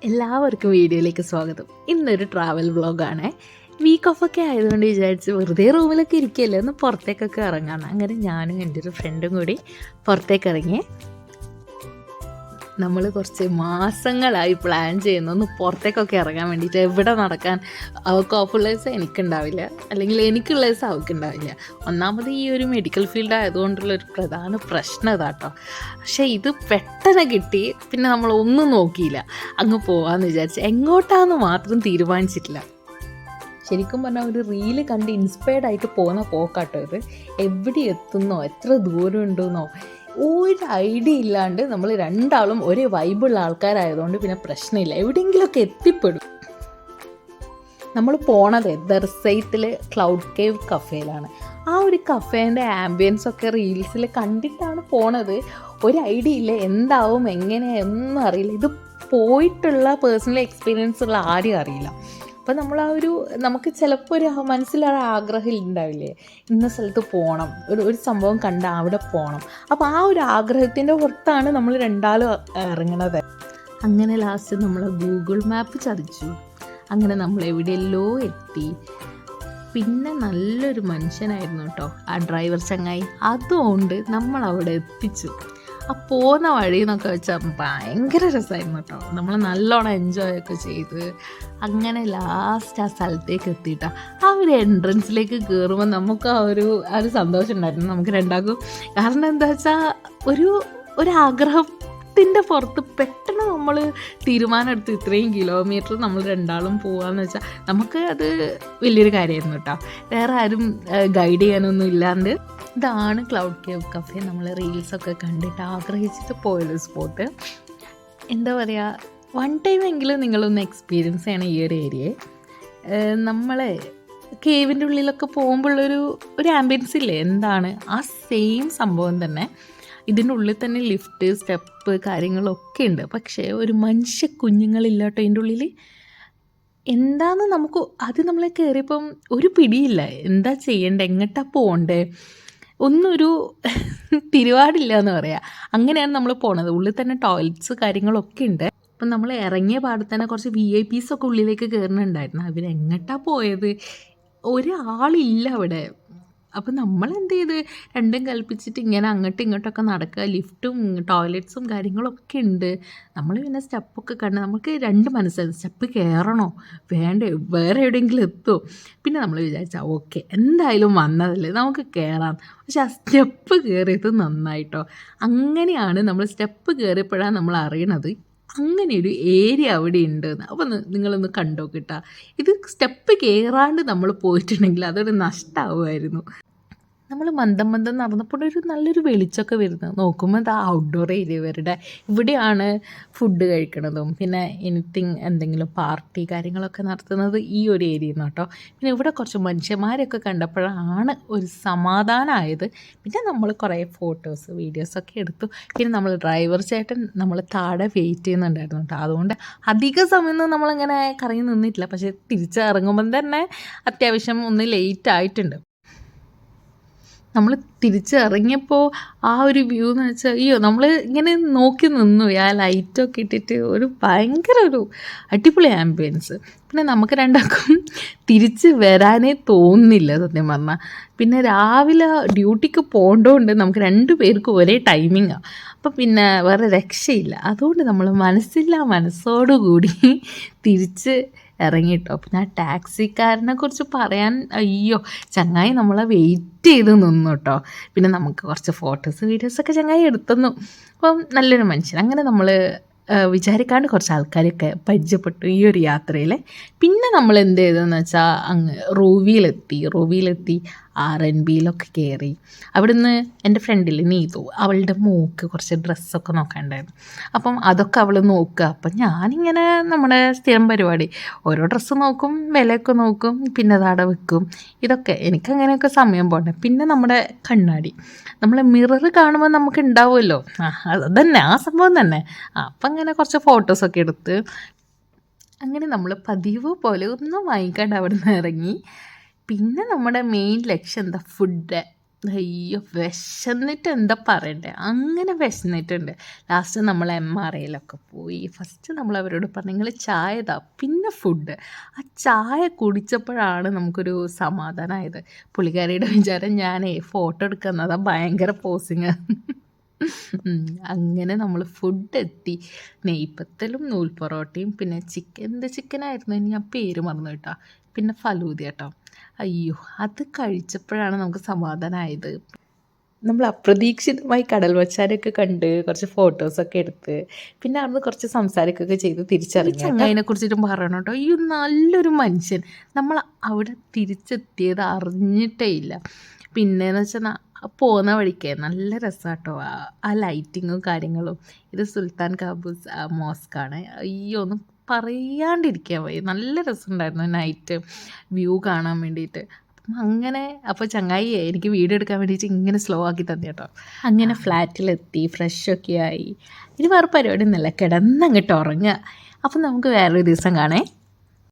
എല്ലാവർക്കും വീഡിയോയിലേക്ക് സ്വാഗതം. ഇന്നൊരു ട്രാവൽ വ്ളോഗാണ്. വീക്ക് ഓഫൊക്കെ ആയതുകൊണ്ട് വിചാരിച്ച് വെറുതെ റൂമിലൊക്കെ ഇരിക്കുകയല്ലേ, ഒന്ന് പുറത്തേക്കൊക്കെ ഇറങ്ങാണ്. അങ്ങനെ ഞാനും എൻ്റെ ഒരു ഫ്രണ്ടും കൂടി പുറത്തേക്ക് ഇറങ്ങി. നമ്മൾ കുറച്ച് മാസങ്ങളായി പ്ലാൻ ചെയ്യുന്നു ഒന്ന് പുറത്തേക്കൊക്കെ ഇറങ്ങാൻ വേണ്ടിയിട്ട്. എവിടെ നടക്കാൻ, അവൾക്ക് ഓഫുള്ള ദിവസം എനിക്കുണ്ടാവില്ല, അല്ലെങ്കിൽ എനിക്കുള്ള ദിവസം അവൾക്കുണ്ടാവില്ല. ഒന്നാമത് ഈ ഒരു മെഡിക്കൽ ഫീൽഡ് ആയതുകൊണ്ടുള്ളൊരു പ്രധാന പ്രശ്നം ഇതാട്ടോ. പക്ഷേ ഇത് പെട്ടെന്ന് കിട്ടി, പിന്നെ നമ്മളൊന്നും നോക്കിയില്ല, അങ്ങ് പോകാമെന്ന് വിചാരിച്ച്. എങ്ങോട്ടാന്ന് മാത്രം തീരുമാനിച്ചിട്ടില്ല. ശരിക്കും പറഞ്ഞാൽ ഒരു റീല് കണ്ട് ഇൻസ്പയർഡ് ആയിട്ട് പോകുന്ന പോക്കാട്ടോ ഇത്. എവിടെ എത്തുന്നോ, എത്ര ദൂരം ഉണ്ടെന്നോ ഒരു ഐഡിയ ഇല്ലാണ്ട് നമ്മൾ രണ്ടാളും ഒരേ വൈബുള്ള ആൾക്കാരായതുകൊണ്ട് പിന്നെ പ്രശ്നമില്ല, എവിടെയെങ്കിലുമൊക്കെ എത്തിപ്പെടും. നമ്മൾ പോണത് ദർസൈത്തിലെ ക്ലൗഡ് കേവ് കഫേയിലാണ്. ആ ഒരു കഫേൻ്റെ ആംബിയൻസ് ഒക്കെ റീൽസിൽ കണ്ടിട്ടാണ് പോണത്. ഒരു ഐഡിയ ഇല്ല എന്താവും എങ്ങനെയൊന്നും അറിയില്ല. ഇത് പോയിട്ടുള്ള പേഴ്സണൽ എക്സ്പീരിയൻസ് ഉള്ള ആരും അറിയില്ല. അപ്പോൾ നമുക്ക് ചിലപ്പോൾ ഒരു മനസ്സിലൊരു ആഗ്രഹം ഉണ്ടാവില്ലേ, ഇന്ന സ്ഥലത്ത് പോകണം, ഒരു സംഭവം കണ്ട അവിടെ പോകണം. അപ്പോൾ ആ ഒരു ആഗ്രഹത്തിൻ്റെ പുറത്താണ് നമ്മൾ രണ്ടാളും ഇറങ്ങണത്. അങ്ങനെ ലാസ്റ്റ് നമ്മൾ ഗൂഗിൾ മാപ്പ് ചതിച്ചു. അങ്ങനെ നമ്മൾ എവിടെയല്ലോ എത്തി. പിന്നെ നല്ലൊരു മനുഷ്യനായിരുന്നു കേട്ടോ ആ ഡ്രൈവർ ചങ്ങായി. അതുകൊണ്ട് നമ്മളവിടെ എത്തിച്ചു. ആ പോകുന്ന വഴി എന്നൊക്കെ വെച്ചാൽ ഭയങ്കര രസമായിരുന്നു കേട്ടോ. നമ്മൾ നല്ലോണം എൻജോയ് ഒക്കെ ചെയ്ത് അങ്ങനെ ലാസ്റ്റ് ആ സ്ഥലത്തേക്ക് എത്തിയിട്ടാണ്. ആ ഒരു എൻട്രൻസിലേക്ക് കയറുമ്പോൾ നമുക്ക് ആ ഒരു സന്തോഷം ഉണ്ടായിരുന്നു നമുക്ക് രണ്ടാക്കും. കാരണം എന്താ വെച്ചാൽ ഒരാഗ്രഹത്തിൻ്റെ പുറത്ത് പെട്ടെന്ന് നമ്മൾ തീരുമാനം എടുത്ത് ഇത്രയും കിലോമീറ്റർ നമ്മൾ രണ്ടാളും പോകാമെന്ന് വെച്ചാൽ നമുക്ക് അത് വലിയൊരു കാര്യമായിരുന്നു കേട്ടോ. വേറെ ആരും ഗൈഡ് ചെയ്യാനൊന്നും ഇല്ലാണ്ട്. ഇതാണ് ക്ലൗഡ് കേവ് കഫേ. നമ്മൾ റീൽസൊക്കെ കണ്ടിട്ട് ആഗ്രഹിച്ചിട്ട് പോയൊരു സ്പോട്ട്. എന്താ പറയുക, വൺ ടൈം എങ്കിലും നിങ്ങളൊന്ന് എക്സ്പീരിയൻസ് ചെയ്യണം ഈ ഒരു ഏരിയയെ. നമ്മളെ കേവിൻ്റെ ഉള്ളിലൊക്കെ പോകുമ്പോഴുള്ളൊരു ആംബിയൻസ് ഇല്ലേ, എന്താണ് ആ സെയിം സംഭവം തന്നെ. ഇതിൻ്റെ ഉള്ളിൽ തന്നെ ലിഫ്റ്റ്, സ്റ്റെപ്പ് കാര്യങ്ങളൊക്കെ ഉണ്ട്. പക്ഷേ ഒരു മനുഷ്യ കുഞ്ഞുങ്ങളില്ലാട്ടോ ഇതിൻ്റെ ഉള്ളിൽ. എന്താണെന്ന് അത് നമ്മളെ കയറിയപ്പം ഒരു പിടിയില്ല, എന്താ ചെയ്യേണ്ടത്, എങ്ങോട്ടാണ് പോകണ്ടേ, ഒന്നൊരു തിരുവാടില്ല എന്ന് പറയാം. അങ്ങനെയാണ് നമ്മൾ പോണത്. ഉള്ളിൽ തന്നെ ടോയ്ലറ്റ്സ് കാര്യങ്ങളൊക്കെ ഉണ്ട്. അപ്പം നമ്മൾ ഇറങ്ങിയ പാടെ തന്നെ കുറച്ച് VIP ഒക്കെ ഉള്ളിലേക്ക് കയറുന്നുണ്ടായിരുന്നു. അവരെങ്ങോട്ടാണ് പോയത്, ഒരാളില്ല അവിടെ. അപ്പം നമ്മൾ എന്ത് ചെയ്ത് രണ്ടും കൽപ്പിച്ചിട്ട് ഇങ്ങനെ അങ്ങോട്ടും ഇങ്ങോട്ടൊക്കെ നടക്കുക. ലിഫ്റ്റും ടോയ്ലറ്റ്സും കാര്യങ്ങളൊക്കെ ഉണ്ട്. നമ്മൾ പിന്നെ സ്റ്റെപ്പൊക്കെ കണ്ട് നമുക്ക് രണ്ട് മനസ്സിലായി, സ്റ്റെപ്പ് കയറണോ വേണ്ടേ, വേറെ എവിടെയെങ്കിലും എത്തുമോ. പിന്നെ നമ്മൾ വിചാരിച്ചാൽ ഓക്കെ എന്തായാലും വന്നതല്ലേ നമുക്ക് കയറാം. പക്ഷെ ആ സ്റ്റെപ്പ് കയറിയത് നന്നായിട്ടോ. അങ്ങനെയാണ് നമ്മൾ സ്റ്റെപ്പ് കയറിയപ്പോഴാണ് നമ്മൾ അറിയണത് അങ്ങനെയൊരു ഏരിയ അവിടെ ഉണ്ടെന്ന്. അപ്പോൾ നിങ്ങളൊന്ന് കണ്ടോ കിട്ടാ. ഇത് സ്റ്റെപ്പ് കയറാണ്ട് നമ്മൾ പോയിട്ടുണ്ടെങ്കിൽ അതൊരു നഷ്ടമാവുമായിരുന്നു. നമ്മൾ മന്ദം നടന്നപ്പോൾ നല്ലൊരു വെളിച്ചമൊക്കെ വരുന്നത് നോക്കുമ്പോൾ എന്താ ഔട്ട്ഡോർ ഏരിയ ഇവരുടെ. ഇവിടെയാണ് ഫുഡ് കഴിക്കണതും പിന്നെ എന്തെങ്കിലും പാർട്ടി കാര്യങ്ങളൊക്കെ നടത്തുന്നത് ഈ ഒരു ഏരിയയിൽ നിന്ന് കേട്ടോ. പിന്നെ ഇവിടെ കുറച്ച് മനുഷ്യന്മാരൊക്കെ കണ്ടപ്പോഴാണ് ഒരു സമാധാനമായത്. പിന്നെ നമ്മൾ കുറേ ഫോട്ടോസ് വീഡിയോസൊക്കെ എടുത്തു. പിന്നെ നമ്മൾ ഡ്രൈവർ ചേട്ടൻ നമ്മൾ താഴെ വെയിറ്റ് ചെയ്യുന്നുണ്ടായിരുന്നു കേട്ടോ. അതുകൊണ്ട് അധിക സമയമൊന്നും നമ്മളിങ്ങനെ കറങ്ങി നിന്നിട്ടില്ല. പക്ഷേ തിരിച്ചിറങ്ങുമ്പം തന്നെ അത്യാവശ്യം ഒന്ന് ലേറ്റ് ആയിട്ടുണ്ട്. നമ്മൾ തിരിച്ചിറങ്ങിയപ്പോൾ ആ ഒരു വ്യൂ എന്ന് വെച്ചാൽ നമ്മൾ ഇങ്ങനെ നോക്കി നിന്നു ആ ലൈറ്റൊക്കെ ഇട്ടിട്ട് ഭയങ്കര ഒരു അടിപൊളി ആംബിയൻസ്. പിന്നെ നമുക്ക് രണ്ടാൾക്കും തിരിച്ച് വരാനേ തോന്നുന്നില്ല സത്യം പറഞ്ഞാൽ. പിന്നെ രാവിലെ ഡ്യൂട്ടിക്ക് പോകേണ്ടതുകൊണ്ട് നമുക്ക് 2 പേർക്കും ഒരേ ടൈമിങ്ങാണ്. അപ്പം പിന്നെ വേറെ രക്ഷയില്ല. അതുകൊണ്ട് നമ്മൾ മനസ്സോടുകൂടി തിരിച്ച് ഇറങ്ങിട്ടോ. പിന്നെ ആ ടാക്സിക്കാരനെ കുറിച്ച് പറയാൻ ചങ്ങായി നമ്മളെ വെയിറ്റ് ചെയ്ത് നിന്നു കേട്ടോ. പിന്നെ നമുക്ക് കുറച്ച് ഫോട്ടോസ് വീഡിയോസൊക്കെ ചങ്ങായി എടുത്തുന്നു. അപ്പം നല്ലൊരു മനുഷ്യൻ. അങ്ങനെ നമ്മൾ വിചാരിക്കാണ്ട് കുറച്ച് ആൾക്കാരൊക്കെ പരിചയപ്പെട്ടു ഈ ഒരു യാത്രയിൽ. പിന്നെ നമ്മൾ എന്ത് ചെയ്തതെന്ന് വെച്ചാൽ അങ്ങ് റൂവിയിലെത്തി R&Bയിലൊക്കെ കയറി. അവിടുന്ന് എൻ്റെ ഫ്രണ്ടിൽ നീതു, അവളുടെ മോക്ക് കുറച്ച് ഡ്രസ്സൊക്കെ നോക്കാനുണ്ടായിരുന്നു. അപ്പം അതൊക്കെ അവൾ നോക്കുക. അപ്പം ഞാനിങ്ങനെ നമ്മുടെ സ്ഥിരം പരിപാടി ഓരോ ഡ്രസ്സ് നോക്കും, വിലയൊക്കെ നോക്കും, പിന്നെ അതവിടെ വെക്കും. ഇതൊക്കെ എനിക്കങ്ങനെയൊക്കെ സമയം പോകണ്ടേ. പിന്നെ നമ്മുടെ കണ്ണാടി, നമ്മളെ മിറർ കാണുമ്പോൾ നമുക്ക് ഉണ്ടാവുമല്ലോ, അതന്നെ ആ സംഭവം തന്നെ. അപ്പം അങ്ങനെ കുറച്ച് ഫോട്ടോസൊക്കെ എടുത്ത് അങ്ങനെ നമ്മൾ പതിവ് പോലെ ഒന്നും വാങ്ങിക്കാണ്ട് അവിടെ നിന്ന് ഇറങ്ങി. പിന്നെ നമ്മുടെ മെയിൻ ലക്ഷ്യം എന്താ, ഫുഡ്. അയ്യോ വിശന്നിട്ട് എന്താ പറയണ്ടേ, അങ്ങനെ വിശന്നിട്ടുണ്ട്. ലാസ്റ്റ് നമ്മൾ MRAയിലൊക്കെ പോയി. ഫസ്റ്റ് നമ്മൾ അവരോട് പറഞ്ഞു നിങ്ങൾ ചായ താ, പിന്നെ ഫുഡ്. ആ ചായ കുടിച്ചപ്പോഴാണ് നമുക്കൊരു സമാധാനമായത്. പുള്ളിക്കാരിയുടെ വിചാരം ഞാനേ ഫോട്ടോ എടുക്കുന്നതാ, ഭയങ്കര പോസിങ്. അങ്ങനെ നമ്മൾ ഫുഡ് എത്തി. നെയ്പ്പത്തലും നൂൽ പൊറോട്ടയും പിന്നെ എന്ത് ചിക്കനായിരുന്നു ഞാൻ പേര് മറന്നു കേട്ടോ, പിന്നെ ഫലൂദ കേട്ടോ. അയ്യോ അത് കഴിച്ചപ്പോഴാണ് നമുക്ക് സമാധാനമായത്. നമ്മൾ അപ്രതീക്ഷിതമായി കടൽ മച്ചാനൊക്കെ കണ്ട് കുറച്ച് ഫോട്ടോസൊക്കെ എടുത്ത് പിന്നെ അവിടുന്ന് കുറച്ച് സംസാരിക്കുകയൊക്കെ ചെയ്ത് തിരിച്ചറിഞ്ഞു. ചങ്ങായിനെ കുറിച്ചിട്ടും പറയണം കേട്ടോ, ഈ നല്ലൊരു മനുഷ്യൻ. നമ്മൾ അവിടെ തിരിച്ചെത്തിയത് അറിഞ്ഞിട്ടേ ഇല്ല. പിന്നെയെന്ന് വെച്ചാൽ പോകുന്ന വഴിക്ക് നല്ല രസമാട്ടോ ആ ലൈറ്റിങ്ങും കാര്യങ്ങളും. ഇത് സുൽത്താൻ കാബൂസ് മോസ്കാണ്. അയ്യോ ഒന്നും പറയാണ്ടിരിക്കാൻ വയ്യ, നല്ല രസമുണ്ടായിരുന്നു നൈറ്റ് വ്യൂ കാണാൻ വേണ്ടിയിട്ട്. അങ്ങനെ അപ്പോൾ ചങ്ങായി എനിക്ക് വീഡിയോ എടുക്കാൻ വേണ്ടിയിട്ട് ഇങ്ങനെ സ്ലോ ആക്കി തന്നെ കേട്ടോ. അങ്ങനെ ഫ്ലാറ്റിലെത്തി ഫ്രഷൊക്കെ ആയി. ഇനി വേറെ പരിപാടി ഒന്നുമില്ല, കിടന്നങ്ങോട്ട് ഉറങ്ങുക. അപ്പം നമുക്ക് വേറൊരു ദിവസം കാണേ.